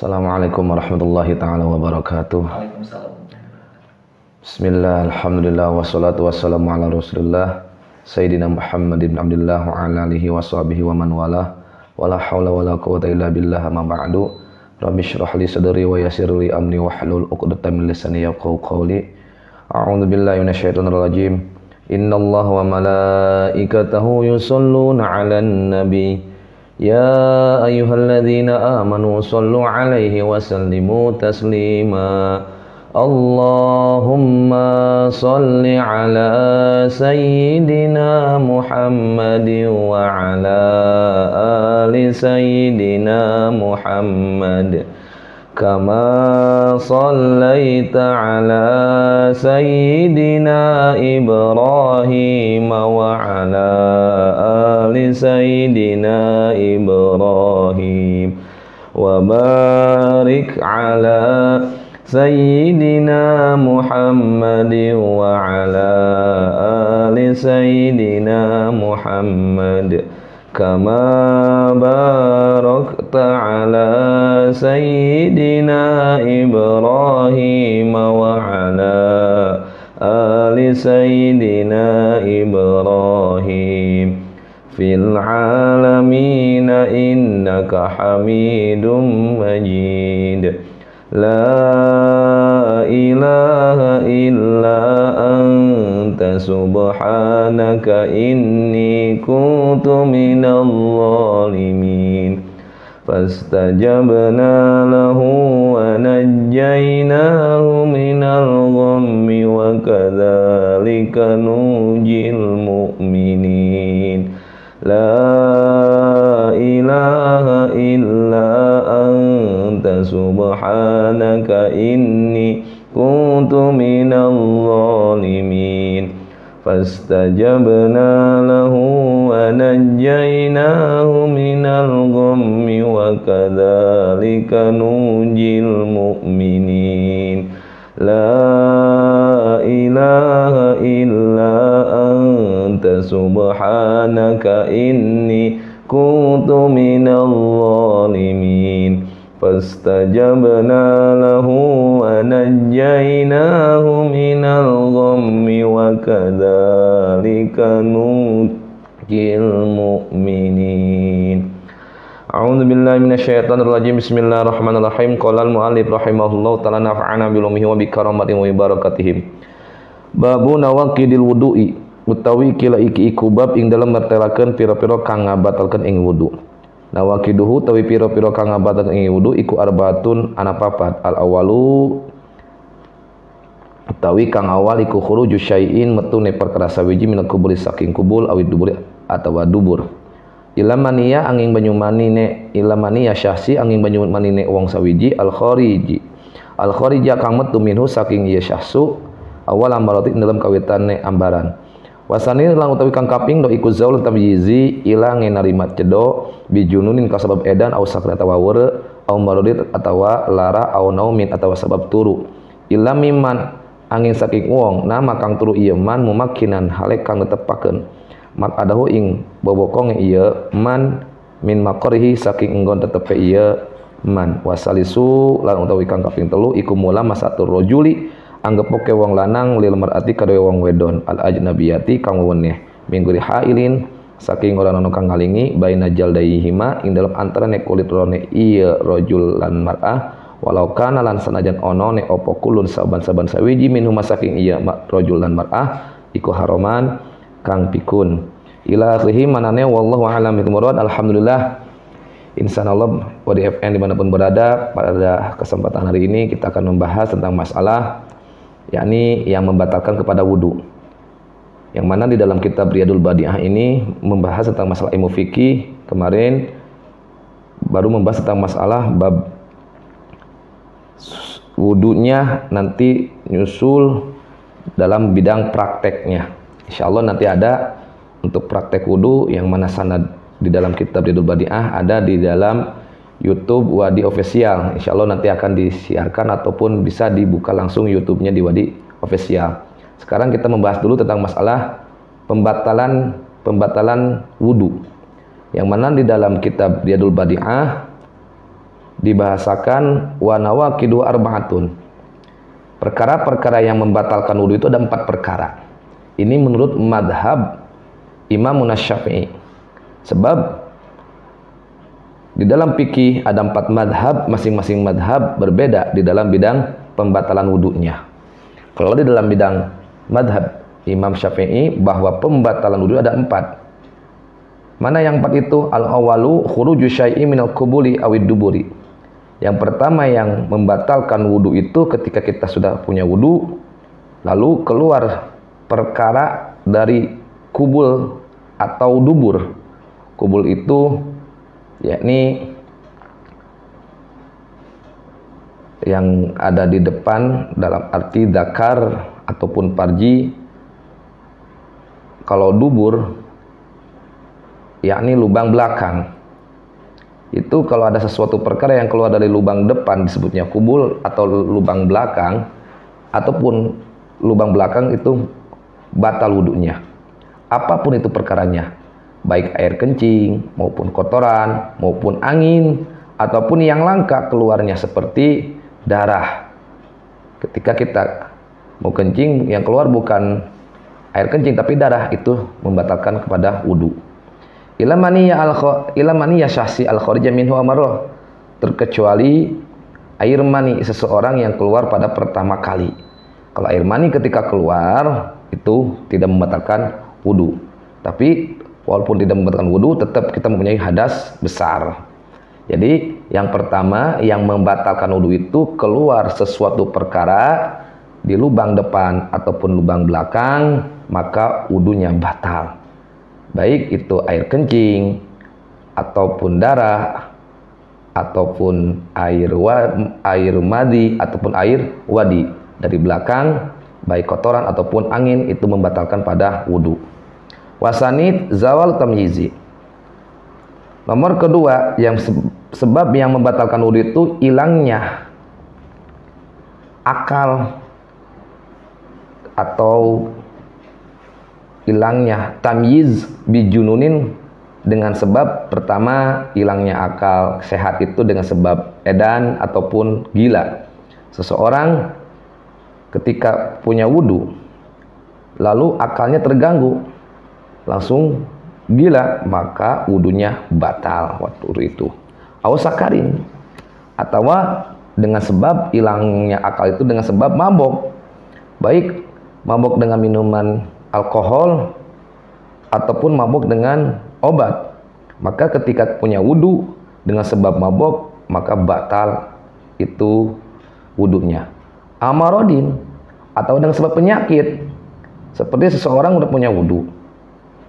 Assalamualaikum warahmatullahi taala wabarakatuh. Waalaikumsalam. Bismillah, alhamdulillah, wassalatu wassalamu ala rasulillah Sayyidina Muhammad ibn Abdullah wa ala alihi wa sahbihi wa man wala wala hawla wala quwwata illa billah ma ba'du. Rabbi shrah li sadri wa yassir li amri wahlul 'uqdatam min lisani yafqahu qawli. A'udzu billahi minasyaitonir rajim. Innallaha wa malaikatahu yusholluna 'alan nabi. Ya ayyuhalladzina amanu shallu 'alaihi wa sallimu taslima. Allahumma shalli 'ala sayyidina Muhammadin wa 'ala ali sayyidina Muhammad kama shallaita 'ala sayyidina Ibrahim wa 'ala ali sayyidina Ibrahim wa barik 'ala sayyidina Muhammadin wa 'ala ali sayyidina Muhammad kama barakta 'ala sayyidina Ibrahim wa 'ala ali sayyidina Ibrahim fil 'alamina innaka Hamidum Majid. La ilaha illa anta subhanaka inni kuntu minal zalimin. Fastajabna lahu wa najjaynahu minal ghammi wa kadzalika nunjil mu'minin. La ilaha illa anta subhanaka inni kuntu minal zalimin. Fastajabna lahu wa najjaynahu minal ghammi wa kadzalika nunjil mu'minin. La ilaha illa anta subhanaka inni kuntu minal zalimin. Fastajabna lahu wa najjaynahu minal ghammi wa kadzalika nunjil mu'minin. A'udzu billahi minasyaitonir rajim. Bismillahirrahmanirrahim. Qala al-mu'allif rahimahullahu ta'ala nafa'ana bi ulumihi wa bi karamatin wa barakatihim. Babu nawaqidil wudu'i utawi kila iki iku bab ing dalem mertelakeun pira-pira kang ngabatalkeun ing wudu. Nawaqiduhu utawi pira-pira kang ngabatalkeun ing wudu iku arbaatun ana papat. Al awalu utawi kang awal iku khuruju syai'in metune perkara sawiji minal kuburi saking kubul awid dubur atawa dubur. Ilamaniya angin banyumanine ilamaniya syahsi angin banyumanine wong sawiji al khariji kang metu minhu saking ieu syahsu awal ambarati dalam kawitane ambaran. Wasani lang utawi kang kaping do iku zaul tamyizi ilang narima cedo bijununin ka sabab edan au sakra atawa weure au maradit atawa lara au naumin atawa sabab turu. Ilamiman angin saking wong nama kang turu ieu man mumakkinan hale kang netepakeun mat adahu ing bobokong ieu man min maqrihi saking enggon tetepe ieu man. Wasalisu lan utawi kang kaping telu iku mula masatur rajuli anggepoke wong lanang lil mar'ati kadoe wong wedon al ajnabiyati kang weneh mingguri hailin saking ora ana kang ngalingi baina jaldayhima ing dalem antarane kulit rone ieu rajul lan mar'ah walau kana lan sanajan ono ne opo kulun saban-saban sawiji minhum saking ieu rajul lan mar'ah iku haroman kang pikun ila akhirih manane wallahu a'lam bishawab. Alhamdulillah insyaallah di FN dimanapun berada pada kesempatan hari ini kita akan membahas tentang masalah yakni yang membatalkan kepada wudu, yang mana di dalam kitab Riyadul Badi'ah ini membahas tentang masalah ilmu fikih. Kemarin baru membahas tentang masalah bab wudunya nanti nyusul dalam bidang prakteknya. Insyaallah nanti ada untuk praktek wudu yang mana sanad di dalam kitab Riyadul Badi'ah ada di dalam YouTube Wadi Official. Insyaallah nanti akan disiarkan ataupun bisa dibuka langsung YouTube-nya di Wadi Official. Sekarang kita membahas dulu tentang masalah pembatalan wudu. Yang mana di dalam kitab Riyadul Badi'ah dibahasakan wa nawaqidu arba'atun. Perkara-perkara yang membatalkan wudu itu ada 4 perkara. Ini menurut madhab Imam Syafi'i. Sebab di dalam fikih ada 4 madhab, masing-masing madhab berbeda di dalam bidang pembatalan wudunya. Kalau di dalam bidang madhab Imam Syafi'i bahwa pembatalan wudu ada 4. Mana yang 4 itu? Al-awalu khuruju syai'i minal qubuli awid duburi. Yang pertama yang membatalkan wudu itu ketika kita sudah punya wudu, lalu keluar perkara dari kubul atau dubur. Kubul itu yakni yang ada di depan dalam arti dzakar ataupun farji. Kalau dubur yakni lubang belakang. Itu kalau ada sesuatu perkara yang keluar dari lubang depan disebutnya kubul atau lubang belakang, ataupun lubang belakang itu batal wudunya. Apapun itu perkaranya, baik air kencing maupun kotoran maupun angin ataupun yang langka keluarnya seperti darah. Ketika kita mau kencing yang keluar bukan air kencing tapi darah, itu membatalkan kepada wudu. Ilamaniya syahsi al-kharija minhu amarah, terkecuali air mani seseorang yang keluar pada pertama kali. Kalau air mani ketika keluar itu tidak membatalkan wudu. Tapi walaupun tidak membatalkan wudu, tetap kita mempunyai hadas besar. Jadi yang pertama yang membatalkan wudu itu keluar sesuatu perkara di lubang depan ataupun lubang belakang, maka wudunya batal. Baik itu air kencing, ataupun darah, ataupun air madi, ataupun air wadi. Dari belakang, baik kotoran ataupun angin, itu membatalkan pada wudu. Wasanid zawal tamyizi. Nomor kedua, yang sebab yang membatalkan wudu itu hilangnya akal atau hilangnya tamyiz bijununin, dengan sebab pertama hilangnya akal sehat itu dengan sebab edan ataupun gila. Seseorang ketika punya wudu lalu akalnya terganggu langsung gila, maka wudunya batal waktu itu. Ausakarin, atau dengan sebab hilangnya akal itu dengan sebab mabok, baik mabok dengan minuman alkohol ataupun mabuk dengan obat, maka ketika punya wudu dengan sebab mabuk maka batal itu wudunya. Amarodin, atau dengan sebab penyakit, seperti seseorang udah punya wudu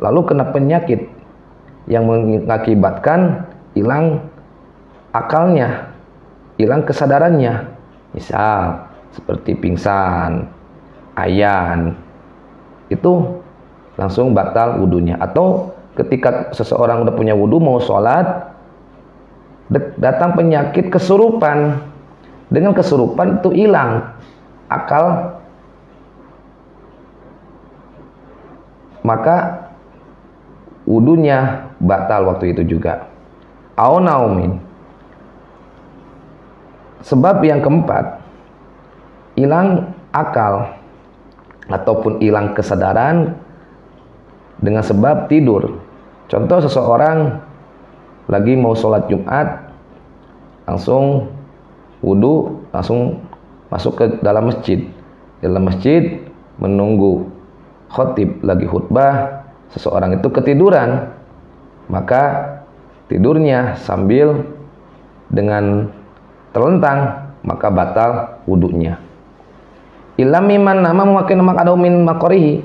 lalu kena penyakit yang mengakibatkan hilang akalnya, hilang kesadarannya, misal seperti pingsan, ayan, itu langsung batal wudunya. Atau ketika seseorang udah punya wudu mau sholat, datang penyakit kesurupan, dengan kesurupan itu hilang akal, maka wudunya batal waktu itu juga. Au naumin. Sebab yang keempat, hilang akal ataupun hilang kesadaran dengan sebab tidur. Contoh, seseorang lagi mau sholat Jumat, langsung wudu, langsung masuk ke dalam masjid. Dalam masjid menunggu khotib lagi khutbah, seseorang itu ketiduran, maka tidurnya sambil dengan terlentang, maka batal wudunya. Ilamiman nama mungkin makadau min makorihi,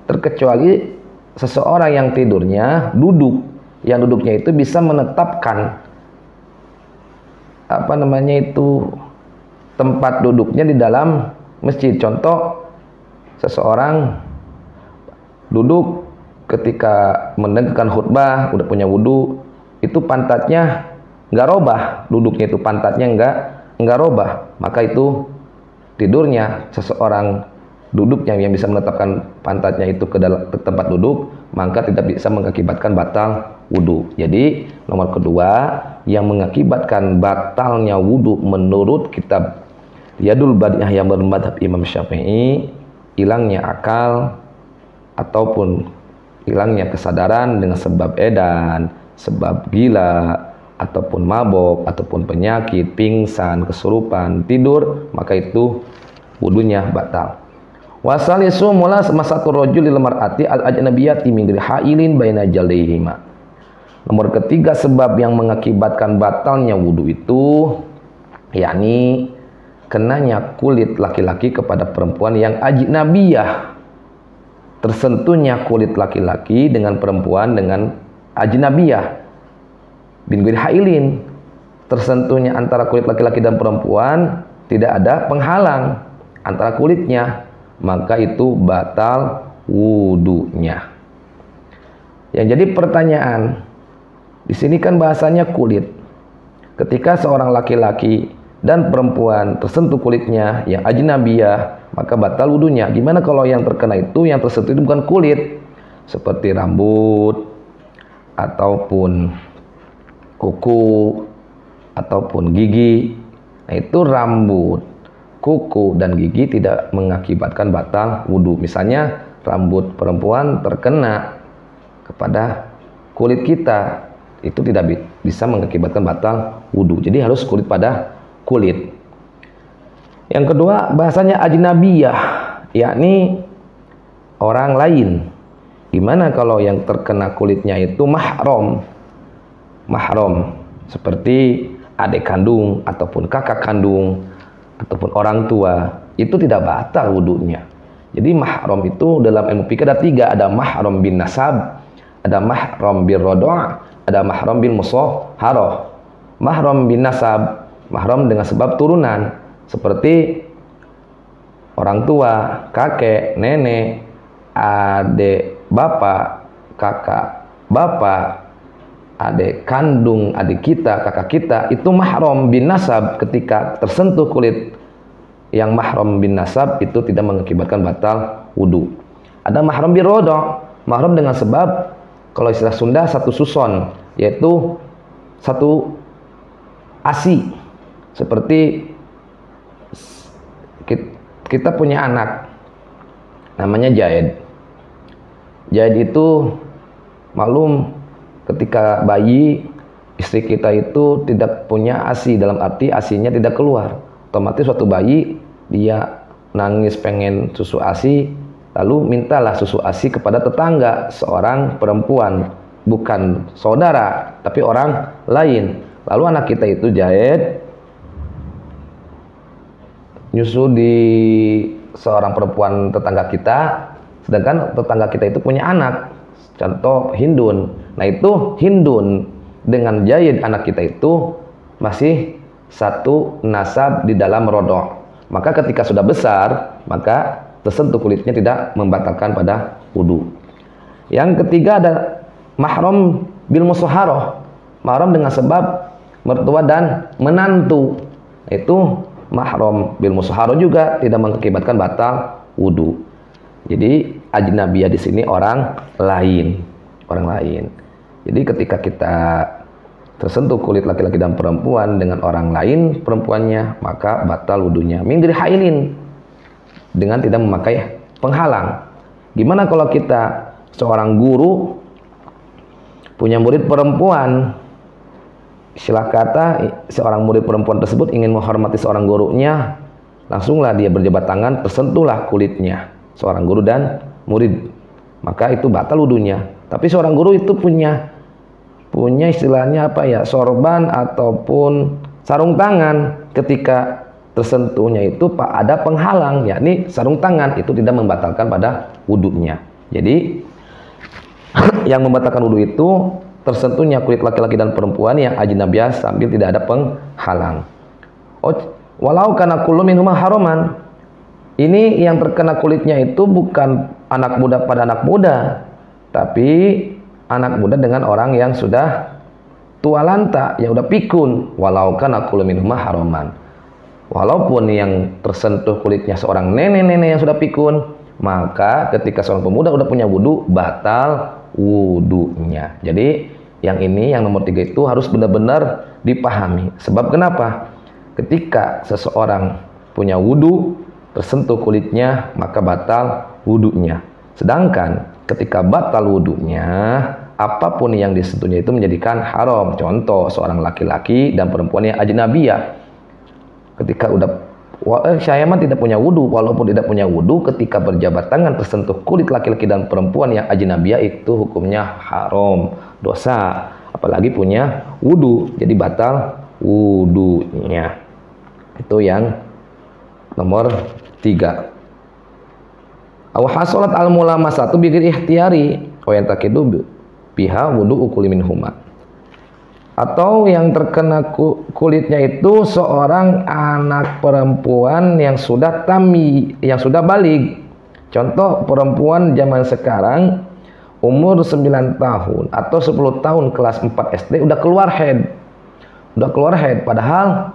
terkecuali seseorang yang tidurnya duduk, yang duduknya itu bisa menetapkan tempat duduknya di dalam masjid. Contoh, seseorang duduk ketika mendengarkan khutbah, udah punya wudu, itu pantatnya nggak robah, duduknya itu pantatnya nggak robah, maka itu tidurnya seseorang duduknya yang bisa menetapkan pantatnya itu ke tempat duduk, maka tidak bisa mengakibatkan batal wudu. Jadi nomor kedua yang mengakibatkan batalnya wudu menurut kitab Yadul Badi'ah yang bermadhab Imam Syafi'i, hilangnya akal ataupun hilangnya kesadaran dengan sebab edan, sebab gila, ataupun mabok, ataupun penyakit, pingsan, kesurupan, tidur, maka itu wudunya batal. Wasalisu mula masatur rajul lil mar'ati al ajnabiyati min ghairi hailin baina jaldihima. Nomor ketiga sebab yang mengakibatkan batalnya wudu itu yakni kenanya kulit laki-laki kepada perempuan yang ajnabiyah. Tersentuhnya kulit laki-laki dengan perempuan dengan ajnabiyah bin ghairi hailin. Tersentuhnya antara kulit laki-laki dan perempuan tidak ada penghalang antara kulitnya, maka itu batal wudunya. Yang jadi pertanyaan di sini kan bahasanya kulit. Ketika seorang laki-laki dan perempuan tersentuh kulitnya yang ajnabiyah, maka batal wudunya. Gimana kalau yang terkena itu, yang tersentuh itu bukan kulit, seperti rambut ataupun kuku ataupun gigi. Nah, itu rambut, kuku dan gigi tidak mengakibatkan batal wudu. Misalnya rambut perempuan terkena kepada kulit kita, itu tidak bisa mengakibatkan batal wudu. Jadi harus kulit pada kulit. Yang kedua bahasanya ajnabiyah, yakni orang lain. Gimana kalau yang terkena kulitnya itu mahram? Mahram seperti adik kandung ataupun kakak kandung ataupun orang tua, itu tidak batal wudunya. Jadi mahram itu dalam ilmu fikih ada tiga, ada mahram bin nasab, ada mahram bin rodo', ada mahram bin musaharah. Mahram bin nasab, mahram dengan sebab turunan, seperti orang tua, kakek, nenek, adik bapak, kakak bapak, adik kandung adik kita, kakak kita, itu mahram bin nasab. Ketika tersentuh kulit yang mahram bin nasab itu tidak mengakibatkan batal wudu. Ada mahram bin rodo', mahram dengan sebab, kalau istilah Sunda, satu suson, yaitu satu ASI. Seperti kita punya anak namanya Jaid. Jaid itu maklum ketika bayi, istri kita itu tidak punya ASI, dalam arti ASInya tidak keluar. Otomatis suatu bayi dia nangis pengen susu ASI, lalu mintalah susu ASI kepada tetangga, seorang perempuan, bukan saudara tapi orang lain. Lalu anak kita itu Jaid nyusu di seorang perempuan tetangga kita, sedangkan tetangga kita itu punya anak, contoh Hindun. Nah, itu Hindun dengan Jaid anak kita itu masih satu nasab di dalam rodo'. Maka ketika sudah besar, maka tersentuh kulitnya tidak membatalkan pada wudu. Yang ketiga ada mahram bil musaharah, mahram dengan sebab mertua dan menantu. Itu mahram bil musaharah juga tidak mengakibatkan batal wudu. Jadi ajnabiyah di sini orang lain, orang lain. Jadi ketika kita tersentuh kulit laki-laki dan perempuan dengan orang lain perempuannya, maka batal wudunya. Min ghairi hailin, dengan tidak memakai penghalang. Gimana kalau kita seorang guru punya murid perempuan, istilah kata seorang murid perempuan tersebut ingin menghormati seorang gurunya, langsunglah dia berjabat tangan, tersentuhlah kulitnya seorang guru dan murid, maka itu batal wudunya. Tapi seorang guru itu punya istilahnya apa ya, sorban ataupun sarung tangan, ketika tersentuhnya itu ada penghalang, yakni sarung tangan, itu tidak membatalkan pada wudunya. Jadi yang membatalkan wudu itu tersentuhnya kulit laki-laki dan perempuan yang ajnabiyah sambil tidak ada penghalang. Walau kana kullu minhuma haraman. Ini yang terkena kulitnya itu bukan anak muda pada anak muda, tapi anak muda dengan orang yang sudah tua lantak, yang udah pikun. Walau kana kullu minhuma haraman. Walaupun yang tersentuh kulitnya seorang nenek-nenek yang sudah pikun, maka ketika seorang pemuda udah punya wudu, batal wudunya. Jadi yang ini, yang nomor 3 itu harus benar-benar dipahami. Sebab kenapa? Ketika seseorang punya wudu, tersentuh kulitnya, maka batal wudunya. Sedangkan ketika batal wudunya, apapun yang disentuhnya itu menjadikan haram. Contoh, seorang laki-laki dan perempuan yang ajnabiyah. Ketika saya mah tidak punya wudu, walaupun tidak punya wudu, ketika berjabat tangan tersentuh kulit laki-laki dan perempuan yang ajnabiyah itu hukumnya haram, dosa. Apalagi punya wudu, jadi batal wudunya. Itu yang nomor 3. Aw hasalat al mulamasatu bi ghairi ikhtiyari wa yantaqidu biha wudu ukul minhuma. Atau yang terkena kulitnya itu seorang anak perempuan yang sudah tami, yang sudah baligh. Contoh, perempuan zaman sekarang umur 9 tahun atau 10 tahun kelas 4 SD udah keluar haid. Padahal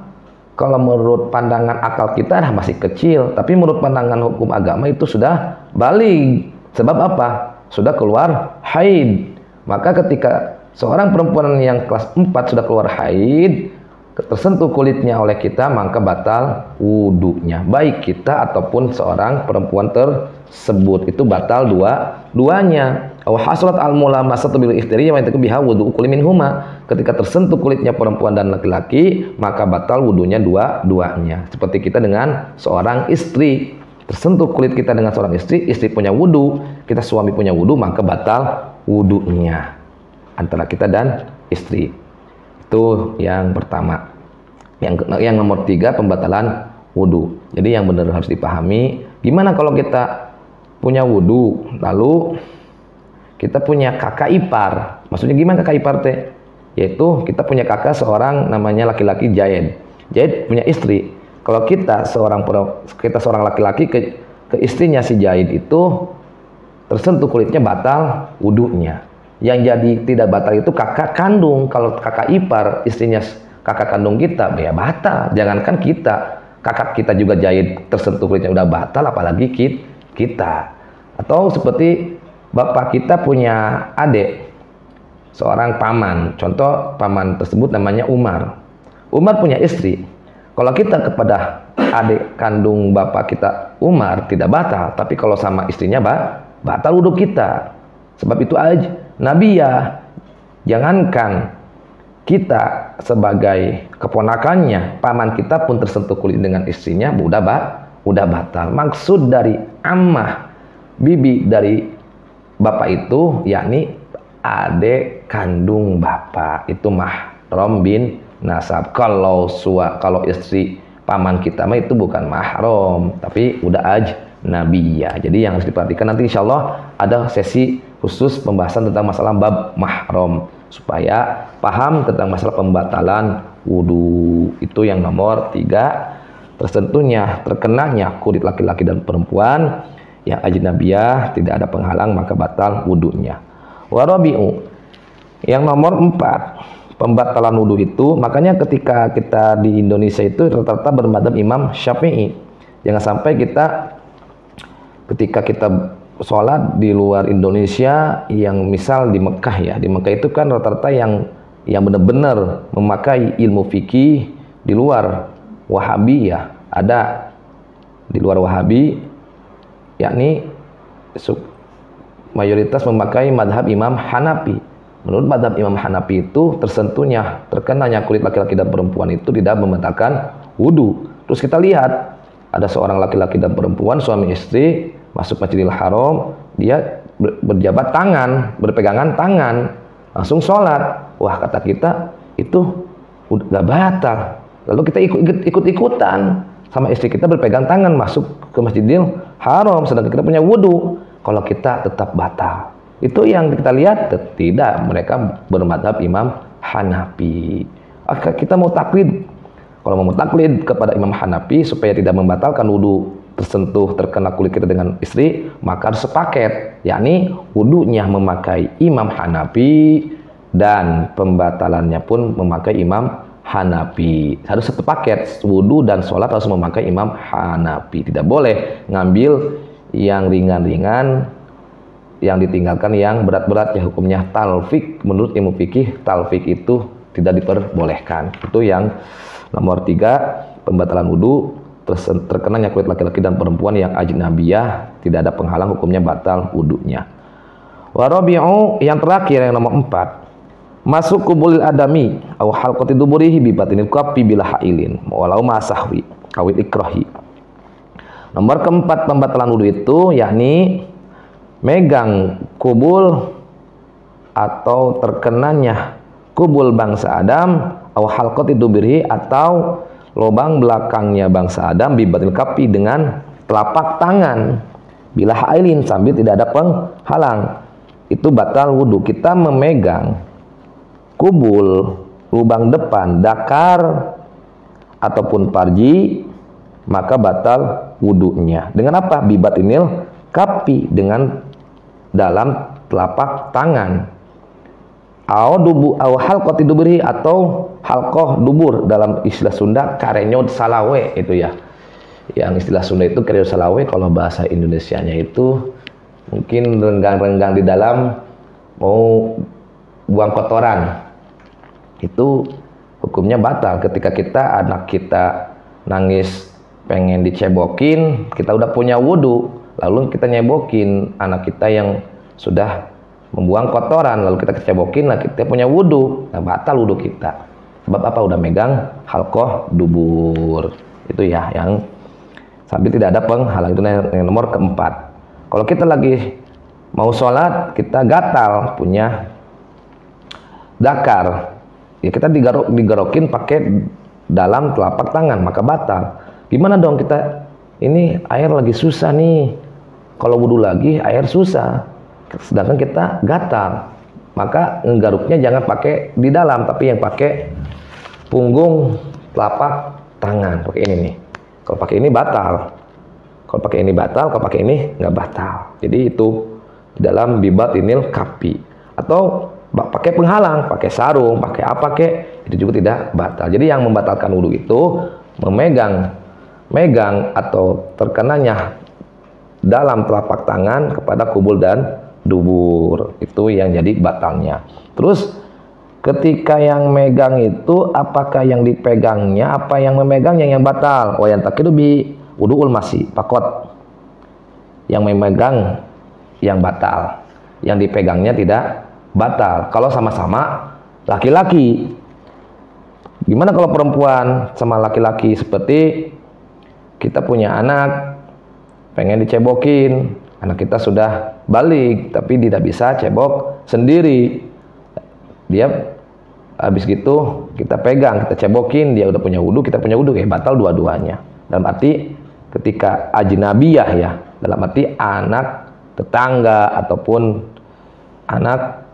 kalau menurut pandangan akal kita masih kecil, tapi menurut pandangan hukum agama itu sudah baligh. Sebab apa? Sudah keluar haid. Maka ketika seorang perempuan yang kelas 4 sudah keluar haid, tersentuh kulitnya oleh kita, maka batal wudunya. Baik kita ataupun seorang perempuan tersebut, itu batal duanya. Aw hasalat al mulamasatu bil ikhtiyari wa yantaqidu biha wudu ukul minhuma. Ketika tersentuh kulitnya perempuan dan laki-laki, maka batal wudunya dua-duanya. Seperti kita dengan seorang istri. Tersentuh kulit kita dengan seorang istri, istri punya wudu, kita suami punya wudu, maka batal wudunya antara kita dan istri. Itu yang pertama. Yang nomor 3, pembatalan wudu. Jadi yang benar harus dipahami, gimana kalau kita punya wudu, lalu kita punya kakak ipar. Maksudnya gimana kakak ipar teh? Yaitu kita punya kakak seorang namanya laki-laki Jaid. Jaid punya istri. Kalau kita seorang laki-laki ke istrinya si Jaid itu tersentuh kulitnya, batal wudunya. Yang jadi tidak batal itu kakak kandung. Kalau kakak ipar, istrinya kakak kandung kita, ya batal. Jangankan kita, kakak kita juga Jaid tersentuh kulitnya udah batal, apalagi kita. Atau seperti bapak kita punya adik, seorang paman. Contoh, paman tersebut namanya Umar. Umar punya istri. Kalau kita kepada adik kandung bapak kita Umar tidak batal, tapi kalau sama istrinya batal wudu kita. Sebab itu aja Nabiyah, jangankan kita sebagai keponakannya, paman kita pun tersentuh kulit dengan istrinya, udah batal. Maksud dari ammah, bibi dari bapak itu, yakni adik kandung bapak, itu mahram bin nasab. Kalau istri paman kita mah itu bukan mahram, tapi udah ajnabiyah. Jadi yang harus diperhatikan, nanti insya Allah ada sesi khusus pembahasan tentang masalah bab mahram supaya paham tentang masalah pembatalan wudu. Itu yang nomor 3, terkenanya kulit laki-laki dan perempuan yang ajnabiyah, tidak ada penghalang, maka batal wudunya. Warabi'u, yang nomor 4, pembatalan wudu itu, makanya ketika kita di Indonesia itu rata-rata bermadzhab Imam Syafi'i. Jangan sampai ketika kita sholat di luar Indonesia, yang misal di Mekah ya, di Mekah itu kan rata-rata yang benar-benar memakai ilmu fikih di luar Wahabi ya, ada di luar Wahabi, yakni mayoritas memakai madhab Imam Hanafi. Menurut madhab Imam Hanafi itu terkenanya kulit laki-laki dan perempuan itu tidak membatalkan wudu. Terus kita lihat ada seorang laki-laki dan perempuan, suami istri, masuk Masjidil Haram, dia berjabat tangan, berpegangan tangan, langsung sholat. Wah, kata kita itu udah batal. Lalu kita ikut-ikutan sama istri kita berpegang tangan masuk ke Masjidil Haram, sedangkan kita punya wudu. Kalau kita tetap batal. Itu yang kita lihat, tidak, mereka bermadhab Imam Hanafi. Kita mau taklid. Kalau mau taklid kepada Imam Hanafi supaya tidak membatalkan wudu, terkena kulit kita dengan istri, maka harus sepaket, yakni wudunya memakai Imam Hanafi dan pembatalannya pun memakai Imam Hanafi. Harus satu paket, wudu dan sholat harus memakai Imam Hanafi. Tidak boleh ngambil yang ringan-ringan, yang ditinggalkan yang berat-berat, ya hukumnya talfik. Menurut ilmu fikih, talfik itu tidak diperbolehkan. Itu yang nomor 3, pembatalan wudu. Terkenanya kulit laki-laki dan perempuan yang ajnabiyah, tidak ada penghalang, hukumnya batal wudunya. Warabi'u, yang terakhir, yang nomor 4, masuk kubulil adami aw halqati duburihi bi batinil kafi bila hailin walau ma sahwi awil ikrahi. Nomor keempat pembatalan wudu itu yakni megang kubul atau terkenanya kubul bangsa Adam aw halqati duburihi atau lubang belakangnya bangsa Adam bi batinil kafi dengan telapak tangan bila hailin sambil tidak ada penghalang, itu batal wudu. Kita memegang kubul, lubang depan, dakar ataupun parji, maka batal wudunya. Dengan apa? Bibatinil kapi, dengan dalam telapak tangan. Au halqati duburi, atau halqoh dubur, dalam istilah Sunda karenyod salawe itu ya. Yang istilah Sunda itu karenyod salawe, kalau bahasa Indonesianya itu mungkin renggang-renggang di dalam mau buang kotoran. Itu hukumnya batal. Ketika anak kita nangis pengen dicebokin, kita udah punya wudu, lalu kita nyebokin anak kita yang sudah membuang kotoran, lalu kita cebokin, lah kita punya wudu, nah batal wudu kita. Sebab apa? Udah megang halqoh dubur. Itu ya, yang sambil tidak ada penghalang. Itu yang nomor keempat. Kalau kita lagi mau sholat, kita gatal punya dakar, ya kita digarokin pakai dalam telapak tangan, maka batal. Gimana dong kita? Ini air lagi susah nih. Kalau wudu lagi air susah, sedangkan kita gatal, maka ngegaruknya jangan pakai di dalam, tapi yang pakai punggung telapak tangan. Pakai ini nih. Kalau pakai ini batal. Kalau pakai ini batal, kalau pakai ini nggak batal. Jadi itu dalam bibatinil kapi. Atau pakai penghalang, pakai sarung, pakai apa kek, itu juga tidak batal. Jadi yang membatalkan wudu itu memegang atau terkenanya dalam telapak tangan kepada kubul dan dubur. Itu yang jadi batalnya. Terus ketika yang megang itu, apakah yang dipegangnya, apa yang memegangnya yang batal? Oh, yang takidu bi wudu'ul masih pakot. Yang memegang yang batal, yang dipegangnya tidak batal. Kalau sama-sama laki-laki. Gimana kalau perempuan sama laki-laki? Seperti kita punya anak pengen dicebokin, anak kita sudah balik tapi tidak bisa cebok sendiri. Dia habis gitu kita pegang, kita cebokin, dia udah punya wudu, kita punya wudu, batal dua-duanya. Dalam arti ketika ajnabiyah ya, dalam arti anak tetangga ataupun anak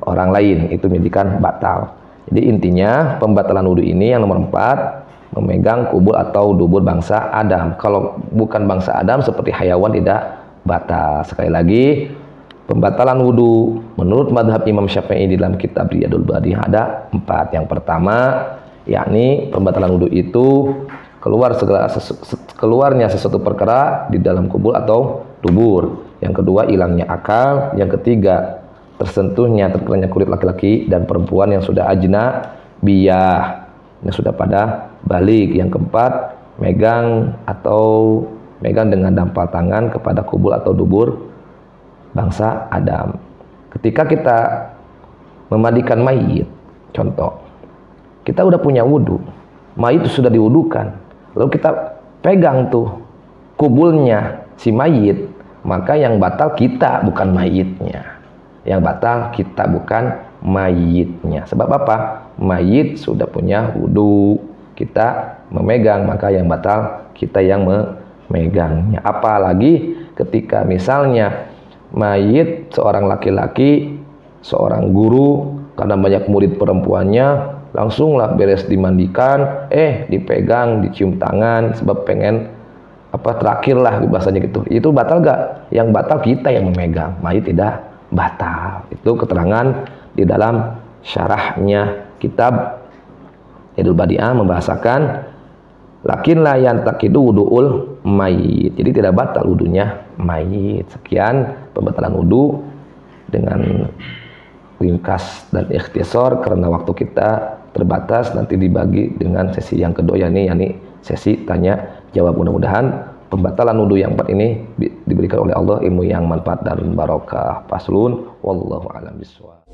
orang lain, itu menjadikan batal. Jadi intinya pembatalan wudu ini yang nomor 4, memegang kubul atau dubur bangsa Adam. Kalau bukan bangsa Adam seperti hayawan tidak batal. Sekali lagi, pembatalan wudu menurut madhab Imam Syafi'i di dalam kitab Riyadul Badi ada 4. Yang pertama, yakni pembatalan wudu itu keluarnya sesuatu perkara di dalam kubul atau dubur. Yang kedua, hilangnya akal. Yang ketiga, tersentuhnya kulit laki-laki dan perempuan yang sudah ajnabiyah, yang sudah pada balik. Yang keempat, megang dengan dampal tangan kepada kubul atau dubur bangsa Adam. Ketika kita memandikan mayit, contoh, kita udah punya wudu, mayit itu sudah diwudukan, lalu kita pegang tuh kubulnya si mayit, maka yang batal kita bukan mayitnya. Yang batal kita bukan mayitnya. Sebab apa? Mayit sudah punya wudu, kita memegang, maka yang batal kita yang memegangnya. Apalagi ketika misalnya mayit seorang laki-laki, seorang guru, karena banyak murid perempuannya, langsunglah beres dimandikan, dipegang, dicium tangan, sebab pengen terakhir lah bahasanya gitu. Itu batal gak? Yang batal kita yang memegang, mayit tidak batal. Itu keterangan di dalam syarahnya kitab Idul Badi'ah membahasakan lakin la yantaqidu wudu'ul mayit. Jadi tidak batal wudunya mayit. Sekian pembatalan wudu dengan ringkas dan ikhtisar karena waktu kita terbatas. Nanti dibagi dengan sesi yang kedua yakni sesi tanya jawab. Mudah-mudahan pembatalan wudu yang 4 ini diberikan oleh Allah ilmu yang manfaat dan barokah. Faslun wallahu a'lam bishawab.